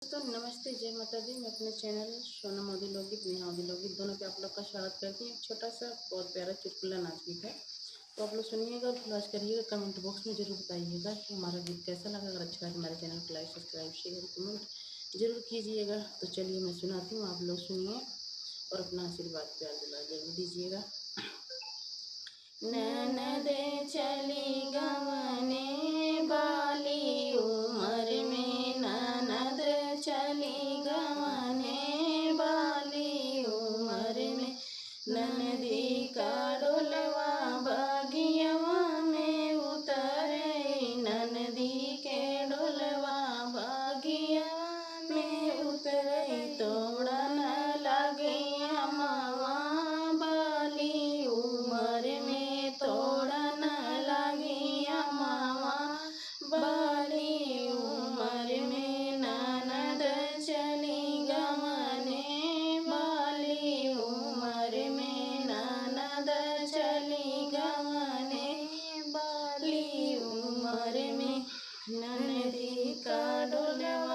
दोस्तों नमस्ते, जय माता दी। मैं अपने चैनल सोनम मोदी लोकगीत, नेहा मोदी लोकगीत दोनों पे आप लोग का स्वागत करती हूँ। एक छोटा सा बहुत प्यारा चुटकुला नाच गीत है, तो आप लोग सुनिएगा और फ्लैश करिएगा। कमेंट बॉक्स में ज़रूर बताइएगा कि हमारा गीत कैसा लगा। अगर अच्छा लगे हमारे चैनल को लाइक सब्सक्राइब शेयर कमेंट जरूर कीजिएगा। तो चलिए मैं सुनाती हूँ, आप लोग सुनिए और अपना आशीर्वाद प्यार दुलार जरूर दीजिएगा। ननद चली गवने बाली उमर में, ननद चली गवने बाली उमर में, ननदी का डोलवा बगियवा में उतरे, ननदी के डोलवा बगियवा में उतरे, तोड़ा न लगे अमावा बाली उमर में, तोड़ा न लगी अमावा बाली उमर में, ननद चली गवने बाली उमर में, ननद चली गवने बाली उमर में, ननदी का डोलवा